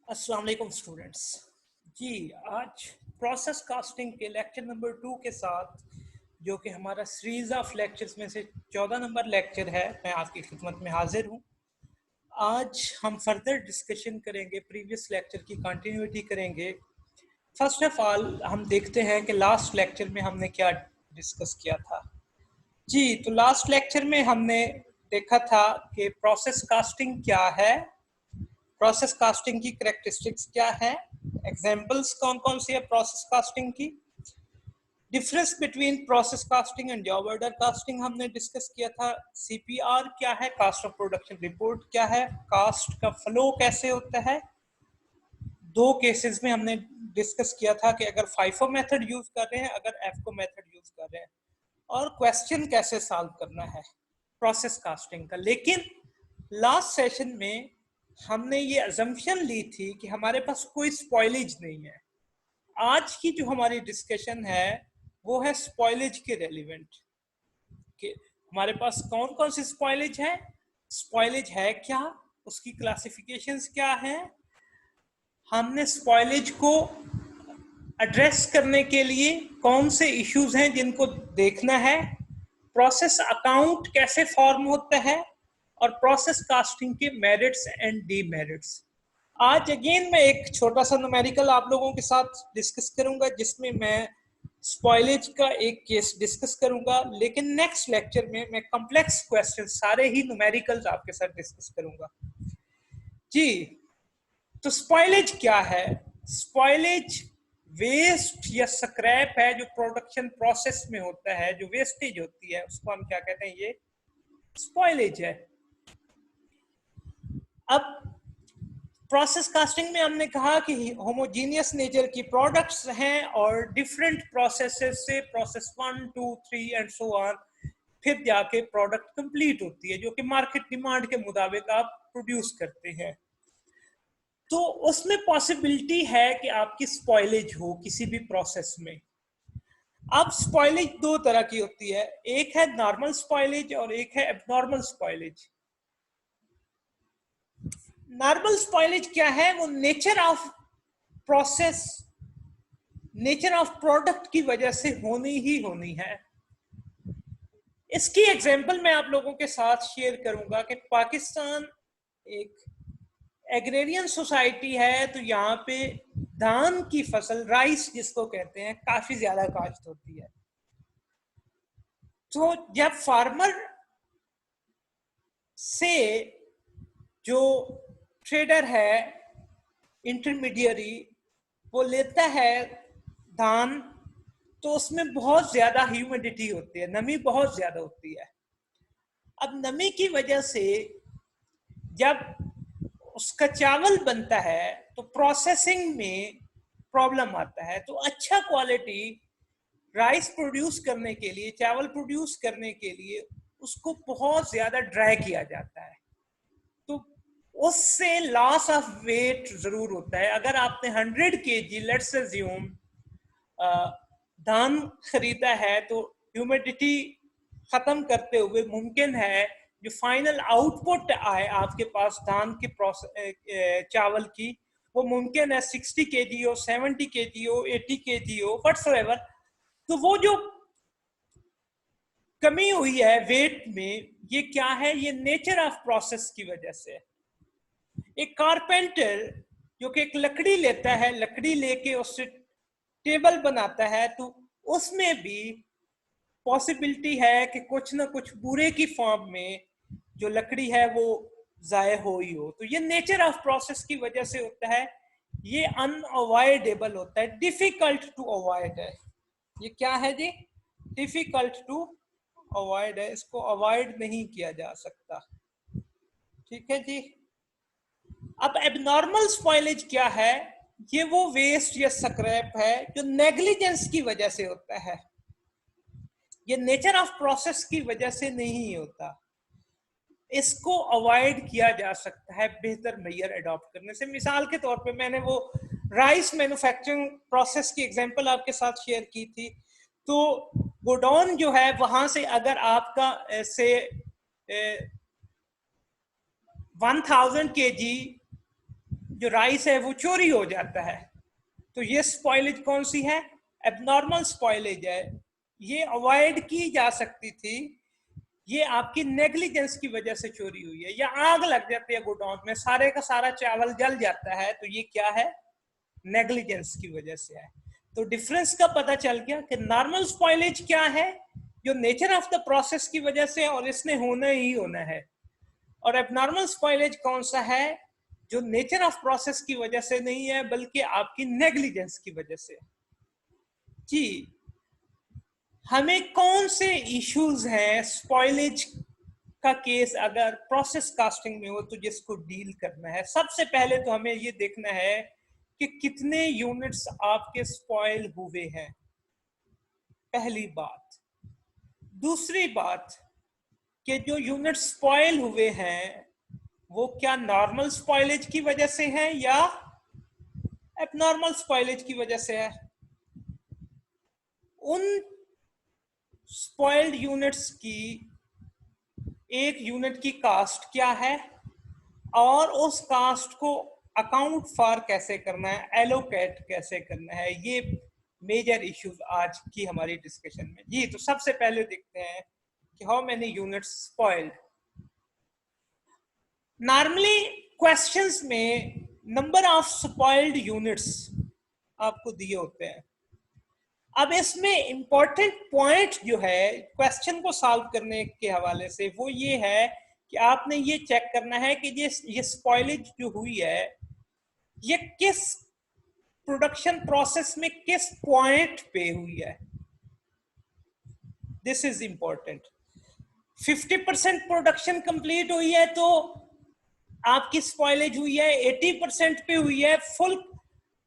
अस्सलाम वालेकुम स्टूडेंट्स जी। आज प्रोसेस कास्टिंग के लेक्चर नंबर 2 के साथ जो कि हमारा सीरीज ऑफ लेक्चर्स में से 14 नंबर लेक्चर है, मैं आपकी खिदमत में हाजिर हूँ। आज हम फर्दर डिस्कशन करेंगे, प्रीवियस लेक्चर की कंटिन्यूटी करेंगे। फर्स्ट ऑफ ऑल हम देखते हैं कि लास्ट लेक्चर में हमने क्या डिस्कस किया था। जी, तो लास्ट लेक्चर में हमने देखा था कि प्रोसेस कास्टिंग क्या है, प्रोसेस कास्टिंग की करेक्टरिस्टिक्स क्या है, एग्जांपल्स कौन कौन सी है प्रोसेस कास्टिंग की, difference between process casting and job order casting हमने डिस्कस किया था, सीपीआर क्या है, कास्ट ऑफ प्रोडक्शन रिपोर्ट क्या है, कास्ट का फ्लो कैसे होता है। दो केसेस में हमने डिस्कस किया था कि अगर फाइफो मेथड यूज कर रहे हैं, अगर एफको मेथड यूज कर रहे हैं, और क्वेश्चन कैसे सॉल्व करना है प्रोसेस कास्टिंग का। लेकिन लास्ट सेशन में हमने ये अजम्पशन ली थी कि हमारे पास कोई स्पॉइलेज नहीं है। आज की जो हमारी डिस्कशन है वो है स्पॉइलेज के रेलिवेंट कि हमारे पास कौन कौन सी स्पॉइलेज है, स्पॉइलेज है क्या, उसकी क्लासिफिकेशंस क्या है, हमने स्पॉइलेज को एड्रेस करने के लिए कौन से इश्यूज हैं जिनको देखना है, प्रोसेस अकाउंट कैसे फॉर्म होता है, और प्रोसेस कास्टिंग के मेरिट्स एंड डीमेरिट्स। आज अगेन मैं एक छोटा सा न्यूमेरिकल आप लोगों के साथ डिस्कस करूंगा जिसमें मैं स्पॉइलेज का एक केस डिस्कस करूंगा, लेकिन नेक्स्ट लेक्चर में मैं कॉम्प्लेक्स क्वेश्चन सारे ही न्यूमेरिकल्स आपके साथ डिस्कस करूंगा। जी, तो स्पॉइलेज क्या है? स्पॉइलेज वेस्ट या स्क्रैप है जो प्रोडक्शन प्रोसेस में होता है, जो वेस्टेज होती है उसको हम क्या कहते हैं, ये स्पॉइलेज है। अब प्रोसेस कास्टिंग में हमने कहा कि होमोजीनियस नेचर की प्रोडक्ट्स हैं और डिफरेंट प्रोसेसेस से प्रोसेस 1, 2, 3 एंड सो ऑन फिर जाके प्रोडक्ट कंप्लीट होती है जो कि मार्केट डिमांड के मुताबिक आप प्रोड्यूस करते हैं। तो उसमें पॉसिबिलिटी है कि आपकी स्पॉइलेज हो किसी भी प्रोसेस में। अब स्पॉइलेज दो तरह की होती है, एक है नॉर्मल स्पॉइलेज और एक है एबनॉर्मल स्पॉइलेज। नॉर्मल स्पॉइलेज क्या है? वो nature of process, nature of product की वजह से होनी ही होनी है। इसकी एग्जांपल मैं आप लोगों के साथ शेयर करूंगा कि पाकिस्तान एक एग्रेरियन सोसाइटी है, तो यहाँ पे धान की फसल, राइस जिसको कहते हैं, काफी ज्यादा काश्त होती है। तो जब फार्मर से जो ट्रेडर है, इंटरमीडियरी, वो लेता है धान, तो उसमें बहुत ज्यादा ह्यूमिडिटी होती है, नमी बहुत ज्यादा होती है। अब नमी की वजह से जब उसका चावल बनता है तो प्रोसेसिंग में प्रॉब्लम आता है। तो अच्छा क्वालिटी राइस प्रोड्यूस करने के लिए, चावल प्रोड्यूस करने के लिए उसको बहुत ज्यादा ड्राई किया जाता है, तो उससे लॉस ऑफ वेट जरूर होता है। अगर आपने 100 kg लेट्स अज्यूम धान खरीदा है, तो ह्यूमिडिटी खत्म करते हुए मुमकिन है जो फाइनल आउटपुट आए आपके पास धान की चावल की, वो मुमकिन है 60 kg हो, 70 kg हो, 80 kg हो, व्हाटसोएवर। तो वो जो कमी हुई है वेट में, ये क्या है? ये नेचर ऑफ प्रोसेस की वजह से। एक कारपेंटर जो कि एक लकड़ी लेता है, लकड़ी लेके उससे टेबल बनाता है, तो उसमें भी पॉसिबिलिटी है कि कुछ ना कुछ बुरे की फॉर्म में जो लकड़ी है वो जाये हो ही हो। तो ये नेचर ऑफ प्रोसेस की वजह से होता है, ये अनअवॉइडेबल होता है, डिफिकल्ट टू अवॉइड है। ये क्या है जी? डिफिकल्ट टू अवॉइड है, इसको अवॉइड नहीं किया जा सकता। ठीक है जी। अब एबनॉर्मल स्पॉइलेज क्या है? ये वो वेस्ट या स्क्रैप है जो नेग्लिजेंस की वजह से होता है, ये नेचर ऑफ प्रोसेस की वजह से नहीं होता। इसको अवॉइड किया जा सकता है बेहतर मेजर अडॉप्ट करने से। मिसाल के तौर पे मैंने वो राइस मैन्युफैक्चरिंग प्रोसेस की एग्जांपल आपके साथ शेयर की थी। तो गोडाउन जो है वहां से अगर आपका से 1000 kg जो राइस है वो चोरी हो जाता है। तो ये स्पॉइलेज कौन सी है? एबनॉर्मल स्पॉइलेज है। ये अवॉइड की जा सकती थी, ये आपकी नेग्लिजेंस की वजह से चोरी हुई है। या आग लग जाती है गोडाउन में, सारे का सारा चावल जल जाता है, तो ये क्या है? नेग्लिजेंस की वजह से है। तो डिफरेंस का पता चल गया कि नॉर्मल स्पॉइलेज क्या है, जो नेचर ऑफ द प्रोसेस की वजह से और इसने होना ही होना है, और एबनॉर्मल स्पॉइलेज कौन सा है, जो नेचर ऑफ प्रोसेस की वजह से नहीं है बल्कि आपकी नेग्लिजेंस की वजह से। जी, हमें कौन से इश्यूज हैं स्पॉइलेज का केस अगर प्रोसेस कास्टिंग में हो तो जिसको डील करना है? सबसे पहले तो हमें ये देखना है कि कितने यूनिट्स आपके स्पॉइल हुए हैं, पहली बात। दूसरी बात कि जो यूनिट स्पॉइल हुए हैं वो क्या नॉर्मल स्पॉइलेज की वजह से है या एबनॉर्मल स्पॉइलेज की वजह से है। उन स्पॉइल्ड यूनिट्स की एक यूनिट की कास्ट क्या है और उस कास्ट को अकाउंट फॉर कैसे करना है, एलोकेट कैसे करना है, ये मेजर इश्यूज आज की हमारी डिस्कशन में। जी, तो सबसे पहले देखते हैं कि how many units spoiled. Normally questions में नंबर ऑफ स्पॉइल्ड यूनिट्स आपको दिए होते हैं। अब इसमें इंपॉर्टेंट पॉइंट जो है क्वेश्चन को सॉल्व करने के हवाले से वो ये है कि आपने ये चेक करना है कि ये स्पॉइलेज जो हुई है ये किस प्रोडक्शन प्रोसेस में किस पॉइंट पे हुई है। This is important. 50% production complete हुई है तो आपकी स्पॉइलेज हुई है, 80% पे हुई है, फुल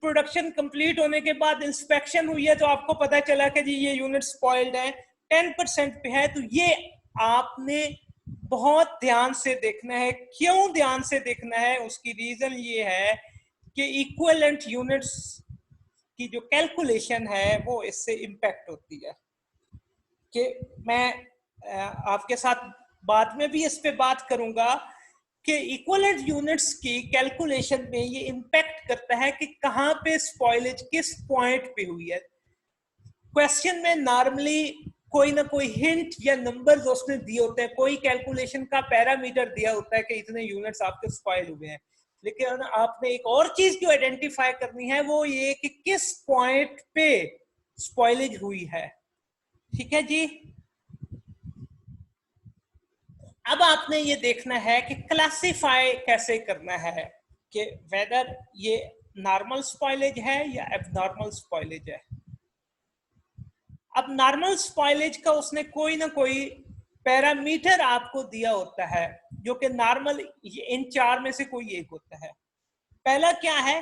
प्रोडक्शन कंप्लीट होने के बाद इंस्पेक्शन हुई है तो आपको पता चला कि जी ये यूनिट स्पॉइल्ड है, 10% पे है। तो ये आपने बहुत ध्यान से देखना है। क्यों ध्यान से देखना है? उसकी रीजन ये है कि इक्विवेलेंट यूनिट्स की जो कैलकुलेशन है वो इससे इंपैक्ट होती है। कि मैं आपके साथ बाद में भी इस पे बात करूंगा कि इक्विवेलेंट यूनिट्स की कैलकुलेशन में ये इंपैक्ट करता है कि कहां पे स्पॉइलेज किस पॉइंट पे हुई है। क्वेश्चन में नॉर्मली कोई ना कोई हिंट या नंबर्स उसने दिए होते हैं, कोई कैलकुलेशन का पैरामीटर दिया होता है कि इतने यूनिट्स आपके स्पॉइल हुए हैं, लेकिन आपने एक और चीज जो आइडेंटिफाई करनी है वो ये कि किस पॉइंट पे स्पॉइलेज हुई है। ठीक है जी। अब आपने ये देखना है कि क्लासिफाई कैसे करना है कि वेदर ये नॉर्मल स्पॉइलेज है या एबनॉर्मल स्पॉइलेज है। अब नॉर्मल स्पॉइलेज का उसने कोई ना कोई पैरामीटर आपको दिया होता है जो कि नॉर्मल इन चार में से कोई एक होता है। पहला क्या है?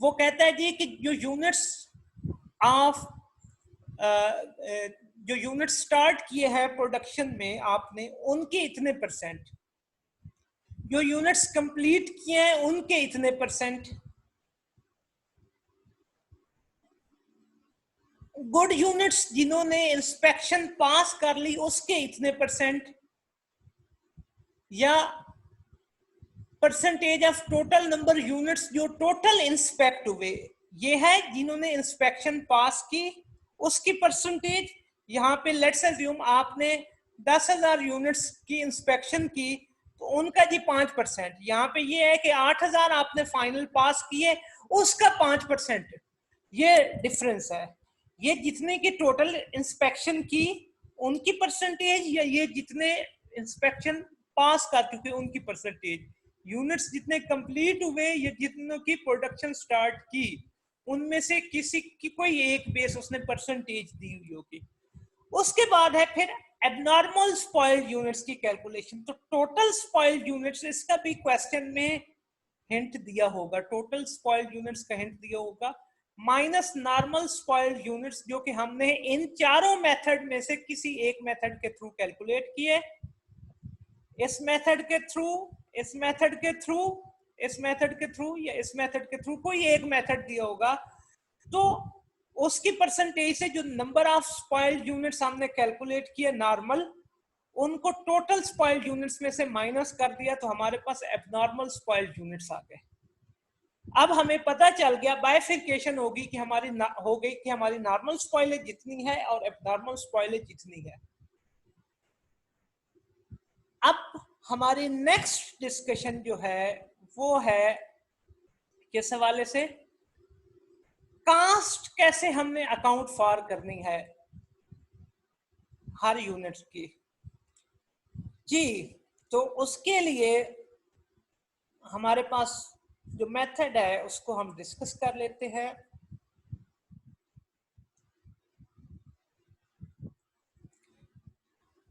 वो कहता है जी कि जो यूनिट्स ऑफ जो यूनिट स्टार्ट किए हैं प्रोडक्शन में आपने उनके इतने परसेंट, जो यूनिट्स कंप्लीट किए हैं उनके इतने परसेंट, गुड यूनिट्स जिन्होंने इंस्पेक्शन पास कर ली उसके इतने परसेंट, या percentage of total number units जो टोटल इंस्पेक्ट हुए, ये है जिन्होंने इंस्पेक्शन पास की उसकी परसेंटेज। यहाँ पे लेट्स अज्यूम आपने 10,000 यूनिट्स की इंस्पेक्शन की तो उनका जी 5%। यहाँ पे ये है कि 8,000 आपने फाइनल पास किए उसका 5%। ये डिफरेंस है। ये जितने की टोटल इंस्पेक्शन की उनकी परसेंटेज या ये जितने इंस्पेक्शन पास कर चुके उनकी परसेंटेज। यूनिट्स जितने कंप्लीट हुए या जितनों की प्रोडक्शन स्टार्ट की उनमें से किसी की कोई एक बेस उसने परसेंटेज दी हुई होगी। उसके बाद है फिर एबनॉर्मल स्पॉइल्ड यूनिट्स की कैलकुलेशन। तो टोटल स्पॉइल्ड यूनिट्स, इसका भी क्वेश्चन में हिंट दिया होगा, टोटल स्पॉइल्ड यूनिट्स का हिंट दिया होगा, माइनस नॉर्मल स्पॉइल्ड यूनिट्स जो कि हमने इन चारों मेथड में से किसी एक मेथड के थ्रू कैलकुलेट किए। इस मेथड के थ्रू, इस मेथड के थ्रू, इस मेथड के थ्रू या इस मेथड के थ्रू, कोई एक मेथड दिया होगा। तो उसकी परसेंटेज से जो नंबर ऑफ स्पॉइल्ड यूनिट्स हमने कैलकुलेट किए नॉर्मल, उनको टोटल स्पॉइल्ड यूनिट्स में से माइनस कर दिया तो हमारे पास एबनॉर्मल स्पॉइल्ड यूनिट्स आ गए। अब हमें पता चल गया, बाइफिकेशन होगी कि हो गई कि हमारी नॉर्मल स्पॉइलेज जितनी है और एबनॉर्मल स्पॉइलेज जितनी है। अब हमारी नेक्स्ट डिस्कशन जो है वो है किस हवाले से, कास्ट कैसे हमने अकाउंट फॉर करनी है हर यूनिट की। जी, तो उसके लिए हमारे पास जो मेथड है उसको हम डिस्कस कर लेते हैं।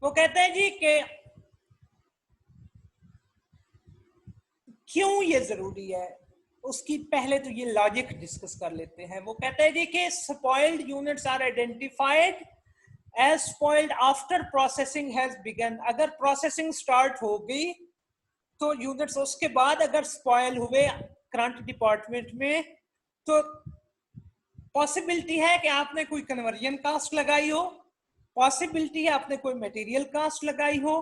वो कहते हैं जी कि क्यों ये जरूरी है, उसकी पहले तो ये लॉजिक डिस्कस कर लेते हैं। वो कहते हैं जी कि spoiled units are identified as spoiled after processing has begun. अगर प्रोसेसिंग स्टार्ट हो गई तो यूनिट्स उसके बाद अगर स्पॉइल हुए करंट डिपार्टमेंट में, तो पॉसिबिलिटी है कि आपने कोई कन्वर्जन कास्ट लगाई हो, पॉसिबिलिटी है आपने कोई मटेरियल कास्ट लगाई हो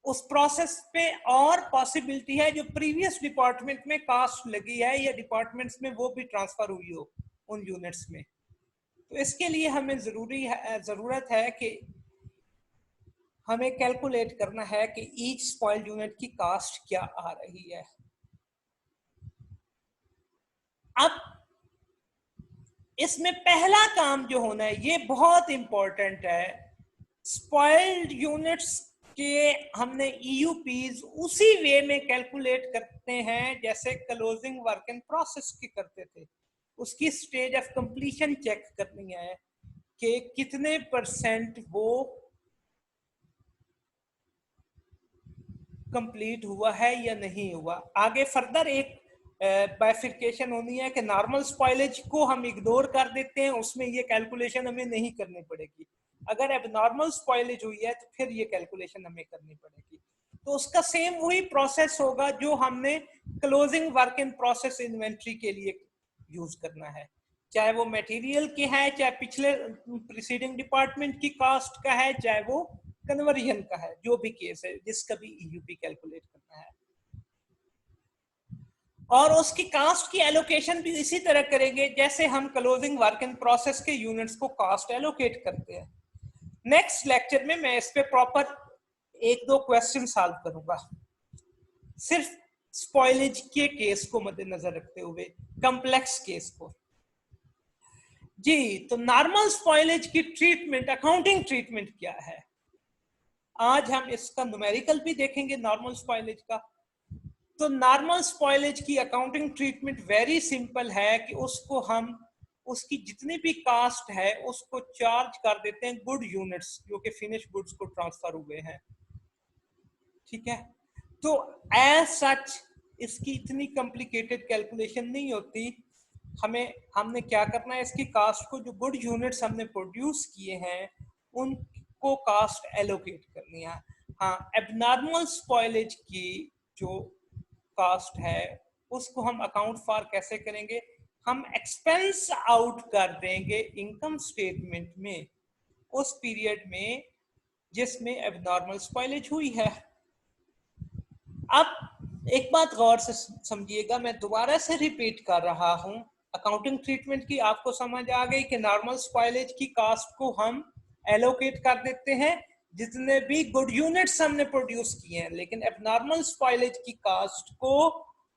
उस प्रोसेस पे, और पॉसिबिलिटी है जो प्रीवियस डिपार्टमेंट में कास्ट लगी है या डिपार्टमेंट्स में वो भी ट्रांसफर हुई हो उन यूनिट्स में। तो इसके लिए हमें जरूरत है कि हमें कैलकुलेट करना है कि ईच स्पॉइल्ड यूनिट की कास्ट क्या आ रही है। अब इसमें पहला काम जो होना है ये बहुत इंपॉर्टेंट है। स्पॉइल्ड यूनिट्स के हमने ईयूपीज उसी वे में कैलकुलेट करते हैं जैसे क्लोजिंग वर्क इन प्रोसेस की करते थे। उसकी स्टेज ऑफ कंप्लीशन चेक करनी है कि कितने % वो कंप्लीट हुआ है या नहीं हुआ। आगे फर्दर एक बाइफिकेशन होनी है कि नॉर्मल स्पॉइलेज को हम इग्नोर कर देते हैं, उसमें ये कैलकुलेशन हमें नहीं करनी पड़ेगी। अगर एबनॉर्मल स्पॉइलेज हुई है तो फिर ये कैलकुलेशन हमें करनी पड़ेगी। तो उसका सेम वही प्रोसेस होगा जो हमने closing work in process inventory के लिए यूज करना है, चाहे वो मटेरियल की है, चाहे पिछले प्रीसीडिंग डिपार्टमेंट की कास्ट का है, चाहे वो कन्वर्जन का है, जो भी केस है जिसका भी ईयूपी कैलकुलेट करना है। और उसकी कास्ट की एलोकेशन भी इसी तरह करेंगे जैसे हम क्लोजिंग वर्क इन प्रोसेस के यूनिट्स को कास्ट एलोकेट करते हैं। नेक्स्ट लेक्चर में मैं इस पे प्रॉपर 1-2 क्वेश्चन सॉल्व करूंगा, सिर्फ स्पॉइलेज के केस को मद्देनजर रखते हुए, कॉम्प्लेक्स केस को। जी, तो नॉर्मल स्पॉइलेज की ट्रीटमेंट, अकाउंटिंग ट्रीटमेंट क्या है, आज हम इसका न्यूमेरिकल भी देखेंगे नॉर्मल स्पॉइलेज का। तो नॉर्मल स्पॉइलेज की अकाउंटिंग ट्रीटमेंट वेरी सिंपल है कि उसको हम उसकी जितनी भी कास्ट है उसको चार्ज कर देते हैं गुड यूनिट्स जो कि फिनिश गुड्स को ट्रांसफर हुए हैं। ठीक है, तो एज सच इसकी इतनी कॉम्प्लिकेटेड कैलकुलेशन नहीं होती। हमने क्या करना है, इसकी कास्ट को जो गुड यूनिट्स हमने प्रोड्यूस किए हैं उनको कास्ट एलोकेट करनी है। हाँ, एबनॉर्मल स्पॉइलेज की जो कास्ट है उसको हम अकाउंट फॉर कैसे करेंगे, हम एक्सपेंस आउट कर देंगे इनकम स्टेटमेंट में उस पीरियड में जिसमें एबनॉर्मल स्पॉइलेज हुई है। अब एक बात गौर से समझिएगा, मैं दोबारा से रिपीट कर रहा हूं, अकाउंटिंग ट्रीटमेंट की आपको समझ आ गई कि नॉर्मल स्पॉइलेज की कास्ट को हम एलोकेट कर देते हैं जितने भी गुड यूनिट्स हमने प्रोड्यूस किए हैं, लेकिन एबनॉर्मल स्पॉइलेज की कास्ट को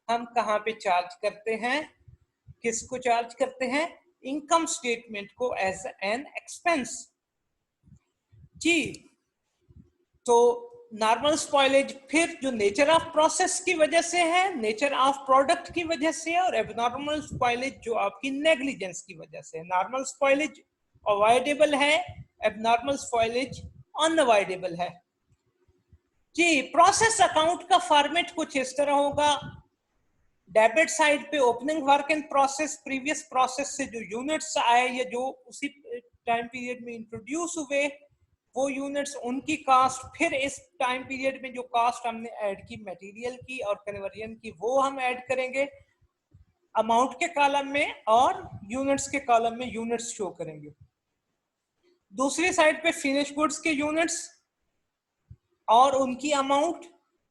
हम कहां पे चार्ज करते हैं, किसको चार्ज करते हैं, इनकम स्टेटमेंट को एज एन एक्सपेंस। जी, तो नॉर्मल स्पॉइलेज फिर जो नेचर ऑफ प्रोसेस की वजह से है, नेचर ऑफ प्रोडक्ट की वजह से है, और एबनॉर्मल स्पॉइलेज जो आपकी नेग्लिजेंस की वजह से है। नॉर्मल स्पॉइलेज अवॉइडेबल है, एबनॉर्मल स्पॉइलेज अनअवॉइडेबल है। जी, प्रोसेस अकाउंट का फॉर्मेट कुछ इस तरह होगा। डेबिट साइड पे opening work in process, previous process से जो यूनिट्स आए या जो उसी टाइम पीरियड में इंट्रोड्यूस हुए वो यूनिट्स, उनकी कास्ट, फिर इस टाइम पीरियड में जो कास्ट हमने ऐड की मटेरियल की और कन्वर्जन की वो हम ऐड करेंगे अमाउंट के कॉलम में, और यूनिट्स के कॉलम में यूनिट्स शो करेंगे। दूसरी साइड पे फिनिश गुड्स के यूनिट्स और उनकी अमाउंट,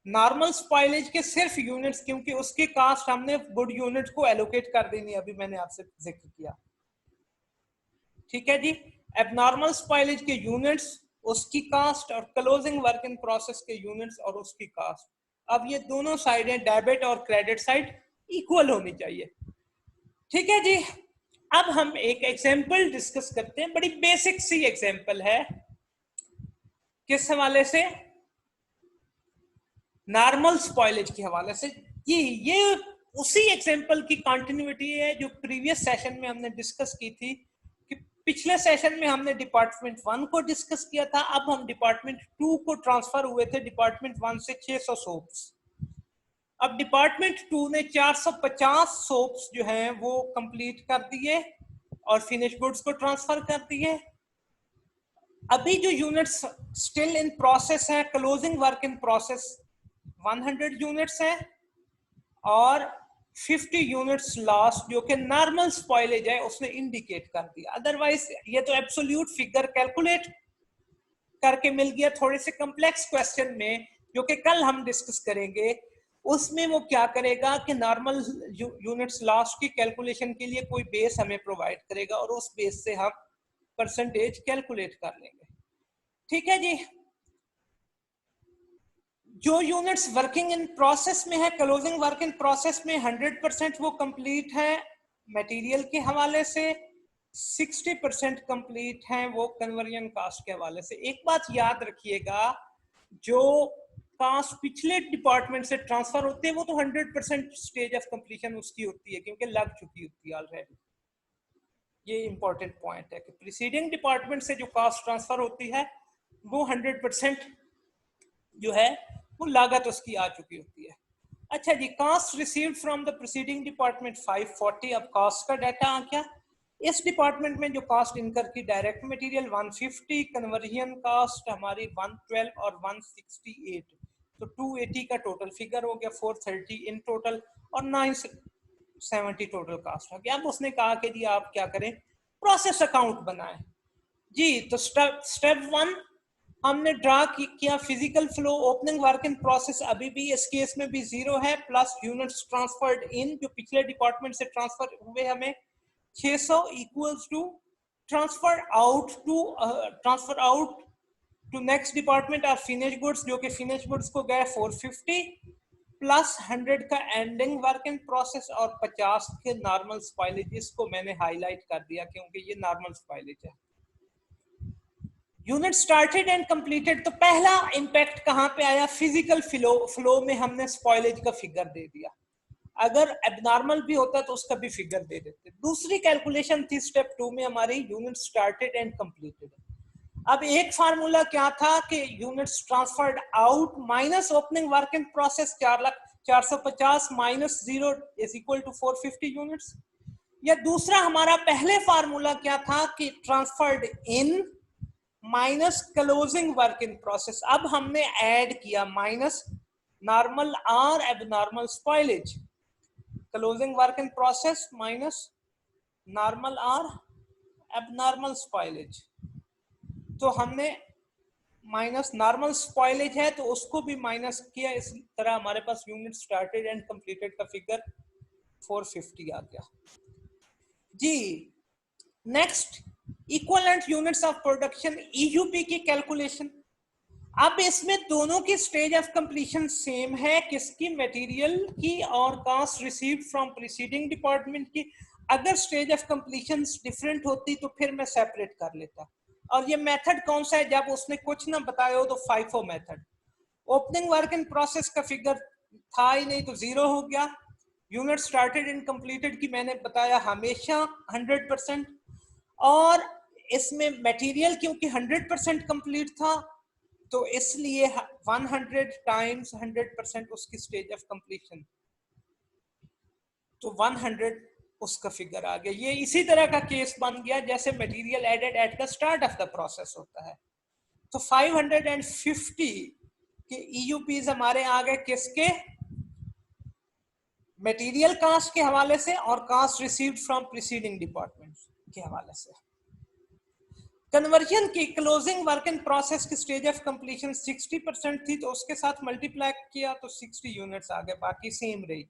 नॉर्मल स्पॉइलेज के सिर्फ यूनिट्स, क्योंकि उसकी कास्ट हमने गुड यूनिट को एलोकेट कर देनी, अभी मैंने आपसे जिक्र किया। ठीक है जी, एबनॉर्मल स्पॉइलेज के यूनिट्स, उसकी कास्ट, और क्लोजिंग वर्क इन प्रोसेस के यूनिट्स और उसकी कास्ट। अब ये दोनों साइडें, डेबिट और क्रेडिट साइड, इक्वल होनी चाहिए। ठीक है जी, अब हम एक एग्जांपल डिस्कस करते हैं, बड़ी बेसिक सी एग्जांपल है। किस हवाले से? नॉर्मल स्पॉइलेज के हवाले से। ये उसी एग्जांपल की कंटिन्यूटी है जो प्रीवियस सेशन में हमने डिस्कस की थी। कि पिछले सेशन में हमने डिपार्टमेंट 1 को डिस्कस किया था, अब हम डिपार्टमेंट 2 को ट्रांसफर हुए थे डिपार्टमेंट 1 से 600 सोप्स। अब डिपार्टमेंट 2 ने 450 सोप्स जो हैं वो कंप्लीट कर दिए और फिनिश गुड्स को ट्रांसफर कर दिए। अभी जो यूनिट्स स्टिल इन प्रोसेस है, closing work in process 100 units हैं और 50 यूनिट्स लास्ट जो कि नॉर्मल स्पॉइलेज है उसने इंडिकेट कर दिया। अदरवाइज ये तो एब्सोल्यूट फिगर कैलकुलेट करके मिल गया। थोड़े से कॉम्प्लेक्स क्वेश्चन में जो कि कल हम डिस्कस करेंगे, उसमें वो क्या करेगा कि नॉर्मल यूनिट्स लास्ट की कैलकुलेशन के लिए कोई बेस हमें प्रोवाइड करेगा और उस बेस से हम परसेंटेज कैलकुलेट कर लेंगे। ठीक है जी, जो यूनिट्स वर्किंग इन प्रोसेस में है, क्लोजिंग वर्क इन प्रोसेस में 100% वो कंप्लीट है मटेरियल के हवाले से, 60% कंप्लीट है वो कन्वर्जन कास्ट के हवाले से। एक बात याद रखिएगा, जो कास्ट पिछले डिपार्टमेंट से ट्रांसफर होते हैं वो तो 100% स्टेज ऑफ कंप्लीशन उसकी होती है क्योंकि लग चुकी होती है ऑलरेडी। ये इंपॉर्टेंट पॉइंट है कि प्रीसीडिंग डिपार्टमेंट से जो कास्ट ट्रांसफर होती है वो 100% जो है वो लागत उसकी आ चुकी होती है। अच्छा जी, cost received from the preceding department 540। अब कास्ट का डाटा आ गया। इस डिपार्टमेंट में जो कास्ट इनकर की डायरेक्ट मटेरियल 150, कन्वर्जन कास्ट हमारी 112 और 168, तो 280 का टोटल फिगर हो गया, 430 इन टोटल और 970 टोटल कास्ट हो गया। अब उसने कहा कि जी आप क्या करें, प्रोसेस अकाउंट बनाएं जी। तो स्टेप 1 हमने ड्रा किया, physical flow, opening work in process अभी भी इस केस में भी 0 है, प्लस यूनिट्स ट्रांसफर्ड इन जो पिछले डिपार्टमेंट से ट्रांसफर हुए हमें 600 equals to transfer out to next department और फिनिश गुड्स, जो कि फिनिश गुड्स को गए 450 प्लस 100 का एंडिंग वर्क इन प्रोसेस और 50 के नॉर्मल स्पॉइलेज को मैंने हाईलाइट कर दिया क्योंकि ये नॉर्मल स्पॉइलेज है। यूनिट स्टार्टेड एंड कंप्लीटेड, तो पहला इंपैक्ट कहां पे आया, फिजिकल फ्लो में हमने स्पॉइलेज का फिगर दे दिया। अगर एबनॉर्मल भी होता तो उसका भी फिगर दे देते। दूसरी कैलकुलेशन थी स्टेप 2 में हमारी, यूनिट स्टार्टेड एंड कंप्लीटेड। अब एक फार्मूला क्या था कि units transferred out minus opening work in process 450 minus 0 is equal to 450 units. या दूसरा हमारा पहले फार्मूला क्या था कि transferred in minus closing work in process. अब हमने ऐड किया minus normal or abnormal spoilage, closing work in process minus normal or abnormal spoilage. तो हमने माइनस नॉर्मल स्पॉइलेज है तो उसको भी माइनस किया। इस तरह हमारे पास यूनिट स्टार्टेड एंड कंप्लीटेड का फिगर 450 आ गया जी। Next, equivalent units of production EUP की कैलकुलेशन। अब इसमें दोनों की स्टेज ऑफ कंप्लीशन सेम है, किसकी, मटेरियल की और cost received from preceding department की। अगर स्टेज ऑफ कंप्लीशन डिफरेंट होती तो फिर मैं सेपरेट कर लेता। और ये मेथड कौन सा है, जब उसने कुछ ना बताया हो तो FIFO method. Opening work in process का फिगर था ही नहीं तो 0 हो गया। यूनिट स्टार्टेड एंड कंप्लीटेड की मैंने बताया हमेशा 100%। और इसमें मटेरियल क्योंकि 100% कंप्लीट था तो इसलिए 100 टाइम्स 100% उसकी स्टेज ऑफ कंप्लीशन, तो 100 उसका फिगर आ गया। ये इसी तरह का केस बन गया जैसे material added at the start of the process होता है। तो 550 के ईयूपीज हमारे आ गए किसके, मटेरियल कास्ट के हवाले से और cost received from preceding department के हवाले से। कन्वर्जन की क्लोजिंग वर्क इन प्रोसेस की स्टेज ऑफ कंप्लीशन 60% थी, तो उसके साथ मल्टीप्लाई किया तो 60 यूनिट्स आ गए, बाकी सेम रही।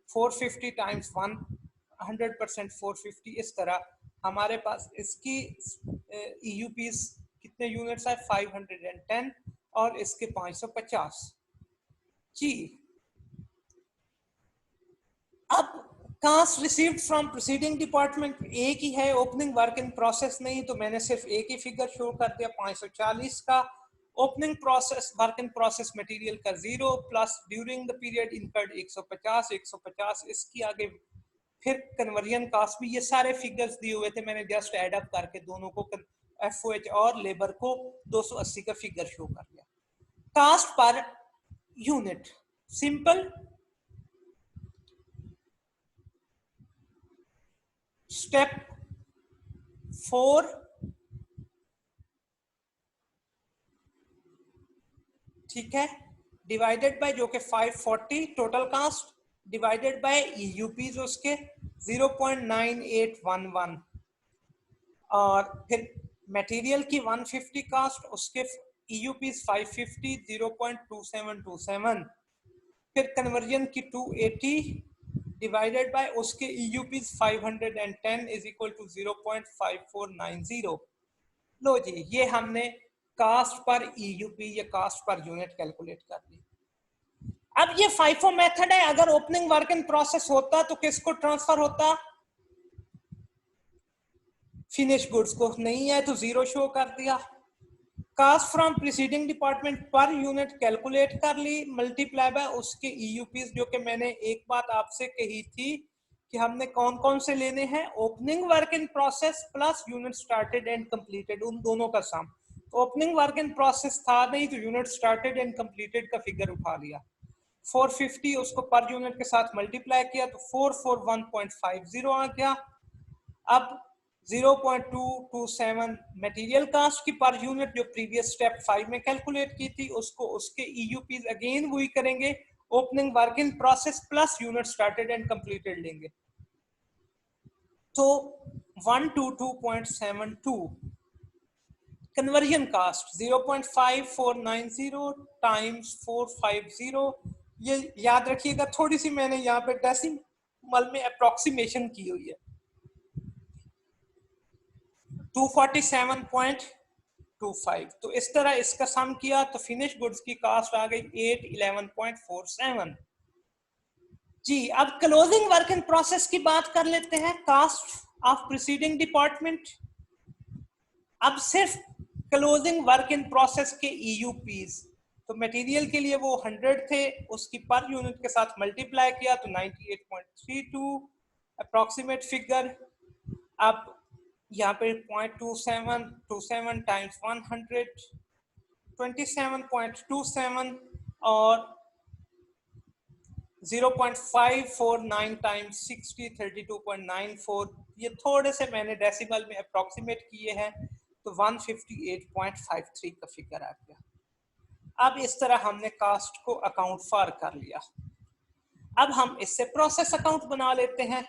450 टाइम्स 100% 450। इस तरह हमारे पास इसकी ईयूपीस कितने यूनिट्स है 510 और इसके 550 जी। अब cost received from proceeding department एक ही है, ओपनिंग वर्क इन प्रोसेस नहीं, तो मैंने सिर्फ एक ही फिगर शो कर दिया 540 का। Opening process work in process material का 0 plus during the period incurred 150 इसकी आगे फिर कन्वर्जन कास्ट भी, ये सारे फिगर्स दिए हुए थे, मैंने जस्ट एड अप करके दोनों को एफओएच और लेबर को 280 का फिगर शो कर दिया। Cast per unit simple, step 4 ठीक है, डिवाइडेड बाय जो कि 540 टोटल कास्ट डिवाइडेड बाय ईयूपीज उसके 0.9811 और फिर मटेरियल की 150 कास्ट उसके ईयूपीज 550 0.2727 फिर कन्वर्जन की 280 डिवाइडेड बाय उसके ईयूपीज 510 इज इक्वल टू 0.5490। लो जी, ये हमने कास्ट पर ईयूपी या कास्ट पर यूनिट कैलकुलेट कर ली। अब ये फाइफो मेथड है, अगर ओपनिंग वर्क इन प्रोसेस होता तो किसको ट्रांसफर होता, फिनिश गुड्स को, नहीं है तो 0 शो कर दिया। Cost from preceding department per unit calculate कर ली, मल्टीप्लाई बाय उसके ईयूपीस, जो कि मैंने एक बात आपसे कही थी कि हमने कौन कौन से लेने हैं, opening work in process plus unit started and completed, उन दोनों का सम। तो ओपनिंग वर्क इन प्रोसेस था नहीं, तो यूनिट स्टार्टेड एंड कंप्लीटेड का फिगर उठा लिया। 450 उसको पर यूनिट के साथ मल्टीप्लाई किया तो 441.50 आ गया। अब 0.227 मटेरियल कास्ट की पर यूनिट जो प्रीवियस स्टेप 5 में कैलकुलेट की थी, उसको उसके ईयूपीज अगेन वही करेंगे, opening work in process plus unit started and completed लेंगे, तो 122.72 कन्वर्जन कास्ट 0.5490 टाइम्स 450। ये याद रखिएगा, थोड़ी सी मैंने यहाँ पे डेसिमल में अप्रोक्सीमेशन की हुई है, 247.25। तो इस तरह इसका सम किया तो फिनिश गुड्स की कास्ट आ गई 811.47 जी। अब क्लोजिंग वर्क इन प्रोसेस की बात कर लेते हैं, कास्ट ऑफ प्रीसीडिंग डिपार्टमेंट। अब सिर्फ क्लोजिंग वर्क इन प्रोसेस के ईयूपीज, तो मटेरियल के लिए वो 100 थे, उसकी पर यूनिट के साथ मल्टीप्लाई किया तो 98.32 अप्रोक्सीमेट फिगर। अब यहाँ पे 0.27 टाइम्स 100 27.27 और 0.549 टाइम्स 60 32.94, ये थोड़े से मैंने डेसिमल में अप्रोक्सीमेट किए हैं, तो 158.53 का फिगर आ गया। अब इस तरह हमने कास्ट को अकाउंट फॉर कर लिया। अब हम इससे प्रोसेस अकाउंट बना लेते हैं।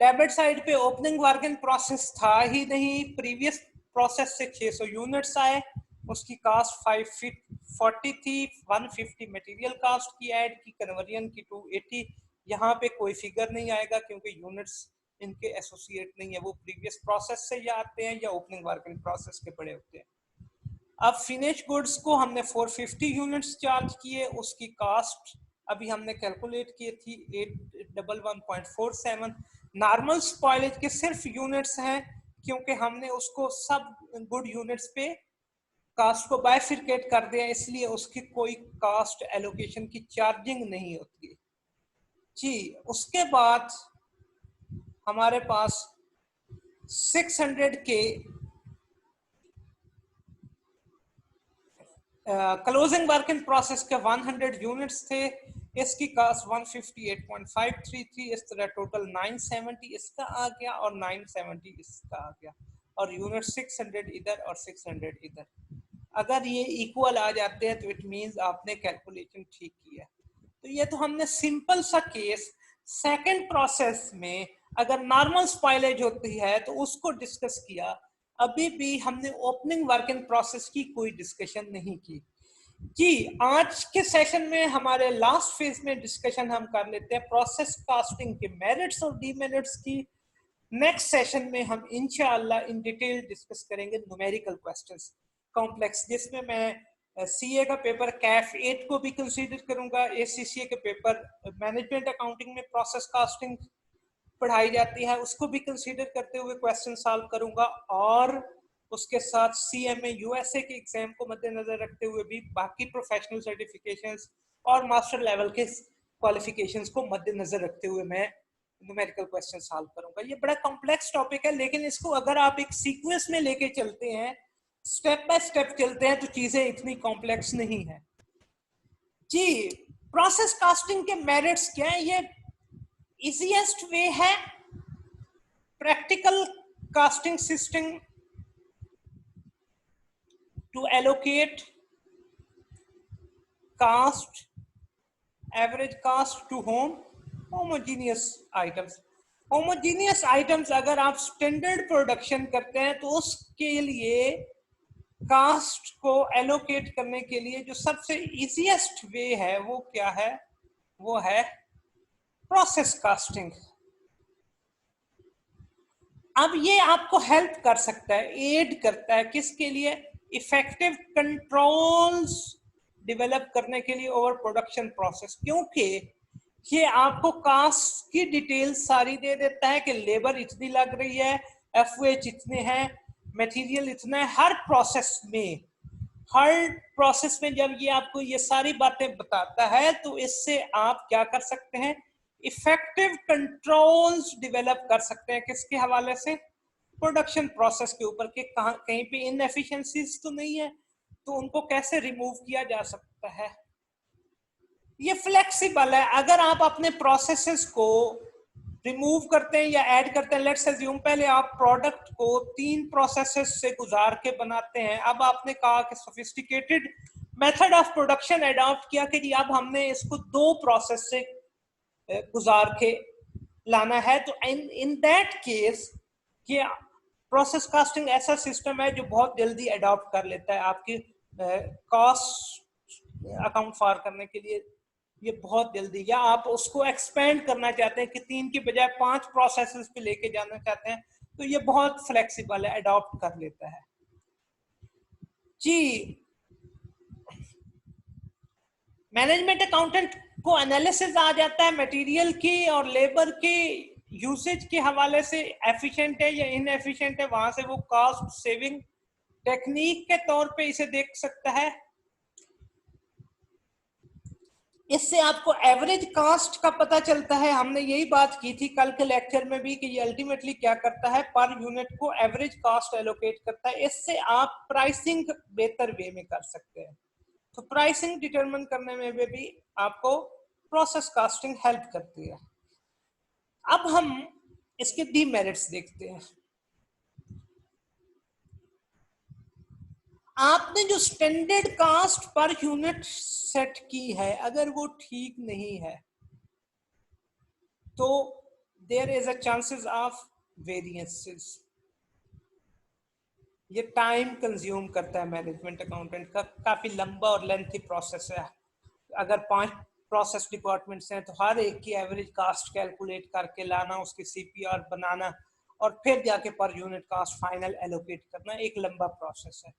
डेबिट साइड पे ओपनिंग वर्क इन प्रोसेस था ही नहीं, प्रीवियस प्रोसेस से 600 यूनिट्स आए, उसकी कास्ट 540 थी, 150 मटेरियल कास्ट की ऐड की, कन्वर्जन की 280। यहाँ पे कोई फिगर नहीं आएगा क्योंकि यूनिट्स इनके एसोसिएट नहीं है, वो प्रीवियस प्रोसेस से या आते हैं या ओपनिंग वर्क इन प्रोसेस के बड़े होते हैं। अब फिनिश गुड्स को हमने 450 यूनिट्स चार्ज किए, उसकी कास्ट अभी हमने कैलकुलेट की थी 811.47। नॉर्मल स्पॉइलेज के सिर्फ यूनिट्स हैं, क्योंकि हमने उसको सब गुड यूनिट्स पे कास्ट को बाइफिकेट कर दिया, इसलिए उसकी कोई कास्ट एलोकेशन की चार्जिंग नहीं होती जी। उसके बाद हमारे पास 600 के क्लोजिंग वर्क इन प्रोसेस के 100 यूनिट्स थे, इसकी कास्ट 158.53 थी, इस तरह टोटल 970 इसका आ गया और 970 इसका आ गया, और यूनिट 600 इधर और 600 इधर। अगर ये इक्वल आ जाते हैं तो इट मींस आपने कैलकुलेशन ठीक किया। तो ये तो हमने सिंपल सा केस, सेकंड प्रोसेस में अगर नॉर्मल स्पॉइलेज होती है तो उसको डिस्कस किया। अभी भी हमने ओपनिंग वर्क इन प्रोसेस की कोई डिस्कशन नहीं की। जी, आज के सेशन में हमारे लास्ट फेज में डिस्कशन हम कर लेते हैं प्रोसेस कास्टिंग के मेरिट्स और डीमेरिट्स की। नेक्स्ट सेशन में हम इंशाअल्लाह इन डिटेल डिस्कस करेंगे न्यूमेरिकल क्वेश्चंस कॉम्प्लेक्स, जिसमें मैं सीए का पेपर कैफ 8 को भी कंसीडर करूंगा। एसीसीए के पेपर मैनेजमेंट अकाउंटिंग में प्रोसेस कास्टिंग पढ़ाई जाती है उसको भी कंसीडर करते हुए क्वेश्चन सॉल्व करूंगा, और उसके साथ सीएमए यूएसए के एग्जाम को मद्देनजर रखते हुए भी बाकी प्रोफेशनल सर्टिफिकेशंस और मास्टर लेवल के क्वालिफिकेशंस को मद्देनजर रखते हुए मैं न्यूमेरिकल क्वेश्चन सॉल्व करूंगा। ये बड़ा कॉम्प्लेक्स टॉपिक है, लेकिन इसको अगर आप एक सीक्वेंस में लेके चलते हैं, स्टेप बाय स्टेप चलते हैं, तो चीजें इतनी कॉम्प्लेक्स नहीं है। जी, प्रोसेस कास्टिंग के मेरिट्स क्या है? ये इजीएस्ट वे है practical casting system to allocate cost, average cost to homogeneous items. homogeneous items अगर आप स्टैंडर्ड प्रोडक्शन करते हैं तो उसके लिए कास्ट को एलोकेट करने के लिए जो सबसे इजीएस्ट वे है वो क्या है? वो है प्रोसेस कास्टिंग। अब ये आपको हेल्प कर सकता है, एड करता है किसके लिए? इफेक्टिव कंट्रोल्स डेवलप करने के लिए ओवर प्रोडक्शन प्रोसेस, क्योंकि ये आपको कास्ट की डिटेल्स सारी दे देता है कि लेबर इतनी लग रही है, एफओएच इतने हैं, मटेरियल इतना है। हर प्रोसेस में जब ये आपको ये सारी बातें बताता है तो इससे आप क्या कर सकते हैं? इफेक्टिव कंट्रोल्स डेवलप कर सकते हैं। किसके हवाले से? प्रोडक्शन प्रोसेस के ऊपर कि कहीं पे इनएफिशिएंसीज तो नहीं है, तो उनको कैसे रिमूव किया जा सकता है। ये फ्लेक्सिबल है। अगर आप अपने प्रोसेसेस को रिमूव करते हैं या ऐड करते हैं, लेट्स अज्यूम पहले आप प्रोडक्ट को 3 प्रोसेसेस से गुजार के बनाते हैं, अब आपने कहा कि sophisticated method of production adopt किया कि जी अब हमने इसको 2 प्रोसेस से गुजार के लाना है, तो इन दैट केस ये प्रोसेस कास्टिंग ऐसा सिस्टम है जो बहुत जल्दी अडॉप्ट कर लेता है आपकी कॉस्ट अकाउंट फॉर करने के लिए। ये बहुत जल्दी, या आप उसको एक्सपेंड करना चाहते हैं कि 3 की बजाय 5 प्रोसेसेस पे लेके जाना चाहते हैं, तो ये बहुत फ्लेक्सिबल है, अडॉप्ट कर लेता है। जी, मैनेजमेंट अकाउंटेंट को एनालिसिस आ जाता है मटेरियल की और लेबर की यूसेज के हवाले से, एफिशिएंट है या इनएफिशिएंट है, वहां से वो कॉस्ट सेविंग टेक्निक के तौर पे इसे देख सकता है। इससे आपको एवरेज कास्ट का पता चलता है। हमने यही बात की थी कल के लेक्चर में भी कि ये अल्टीमेटली क्या करता है, पर यूनिट को एवरेज कास्ट एलोकेट करता है। इससे आप प्राइसिंग बेहतर वे में कर सकते हैं। तो प्राइसिंग डिटरमिन करने में भी आपको प्रोसेस कास्टिंग हेल्प करती है। अब हम इसके डीमेरिट्स देखते हैं। आपने जो standard cost per unit set की है, अगर वो ठीक नहीं है तो there is a chances of variances. ये टाइम कंज्यूम करता है मैनेजमेंट अकाउंटेंट का, काफी लंबा और लेंथी प्रोसेस है। अगर 5 प्रोसेस डिपार्टमेंट्स हैं तो हर एक की एवरेज कास्ट कैलकुलेट करके लाना, उसकी सीपीआर बनाना और फिर जाके per unit cast final allocate करना, एक लंबा प्रोसेस है।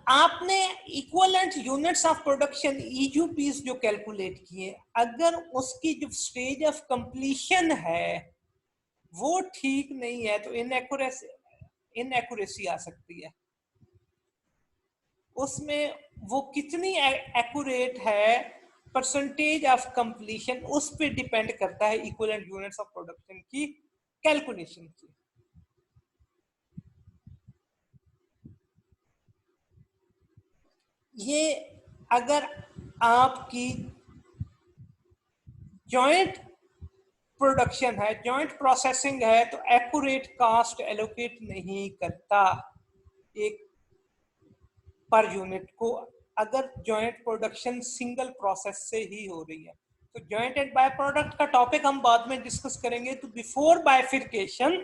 आपने इक्विवेलेंट यूनिट्स ऑफ प्रोडक्शन ईयूपीस जो कैलकुलेट किए, अगर उसकी जो स्टेज ऑफ कंप्लीशन है वो ठीक नहीं है तो इनएक्यूरेसी आ सकती है। उसमें वो कितनी एक्यूरेट है, परसेंटेज ऑफ कंप्लीशन, उस पर डिपेंड करता है इक्विवेलेंट यूनिट्स ऑफ प्रोडक्शन की कैलकुलेशन की। ये अगर आपकी जॉइंट प्रोडक्शन है, जॉइंट प्रोसेसिंग है, तो एक्यूरेट कास्ट एलोकेट नहीं करता एक पर यूनिट को। अगर जॉइंट प्रोडक्शन सिंगल प्रोसेस से ही हो रही है तो जॉइंट एंड बाय प्रोडक्ट का टॉपिक हम बाद में डिस्कस करेंगे। तो बिफोर बाइफिकेशन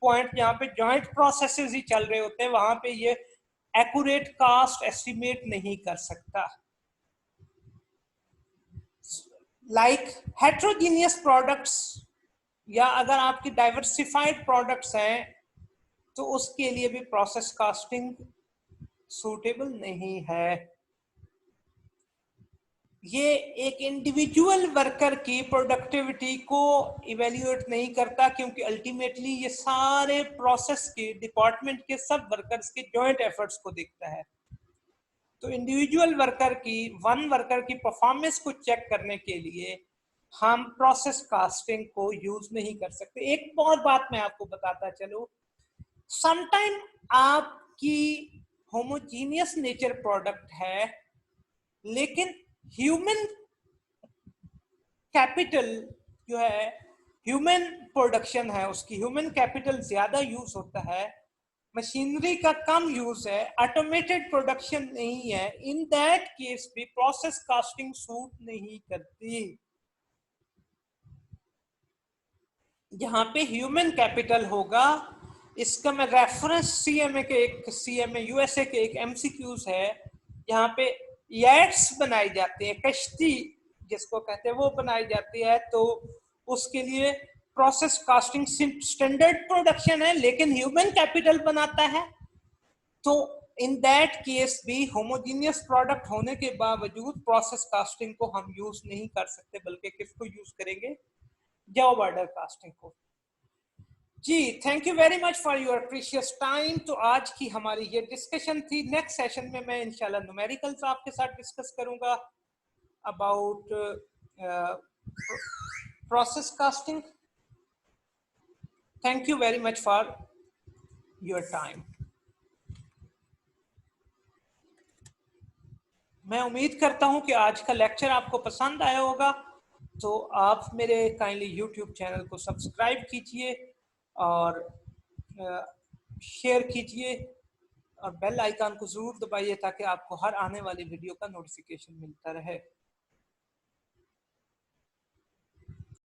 पॉइंट जहाँ पे जॉइंट प्रोसेसेस ही चल रहे होते हैं वहां पे ये एक्यूरेट कास्ट एस्टिमेट नहीं कर सकता। लाइक हेट्रोजीनियस प्रोडक्ट्स या अगर आपकी डाइवर्सिफाइड प्रोडक्ट्स हैं तो उसके लिए भी प्रोसेस कास्टिंग सूटेबल नहीं है। ये एक इंडिविजुअल वर्कर की प्रोडक्टिविटी को इवेल्युएट नहीं करता, क्योंकि अल्टीमेटली ये सारे प्रोसेस के डिपार्टमेंट के सब वर्कर्स के जॉइंट एफर्ट्स को देखता है। तो इंडिविजुअल वर्कर की वन वर्कर की परफॉर्मेंस को चेक करने के लिए हम प्रोसेस कास्टिंग को यूज नहीं कर सकते। एक और बात मैं आपको बताता चलूं, समटाइम आपकी होमोजीनियस नेचर प्रोडक्ट है लेकिन ह्यूमन कैपिटल जो है, ह्यूमन प्रोडक्शन है, उसकी ह्यूमन कैपिटल ज्यादा यूज होता है, मशीनरी का कम यूज है, ऑटोमेटेड प्रोडक्शन नहीं है, इन दैट केस भी प्रोसेस कास्टिंग सूट नहीं करती। यहाँ पे ह्यूमन कैपिटल होगा। इसका मैं रेफरेंस सीएमए यूएसए के एक एमसीक्यूज है, यहाँ पे यार्ड्स बनाई जाती है, कश्ती जिसको कहते हैं वो बनाई जाती है। तो उसके लिए प्रोसेस कास्टिंग स्टैंडर्ड प्रोडक्शन है लेकिन ह्यूमन कैपिटल बनाता है। तो इन दैट केस भी होमोजीनियस प्रोडक्ट होने के बावजूद प्रोसेस कास्टिंग को हम यूज नहीं कर सकते, बल्कि किसको यूज करेंगे, जॉब ऑर्डर कास्टिंग को। जी thank you very much for your precious time. तो आज की हमारी ये डिस्कशन थी। नेक्स्ट सेशन में मैं इंशाल्लाह न्यूमेरिकल्स आपके साथ डिस्कस करूंगा about process casting. Thank you very much for your time. मैं उम्मीद करता हूं कि आज का लेक्चर आपको पसंद आया होगा। तो आप मेरे काइंडली यूट्यूब चैनल को सब्सक्राइब कीजिए और शेयर कीजिए और बेल आइकन को जरूर दबाइए ताकि आपको हर आने वाली वीडियो का नोटिफिकेशन मिलता रहे।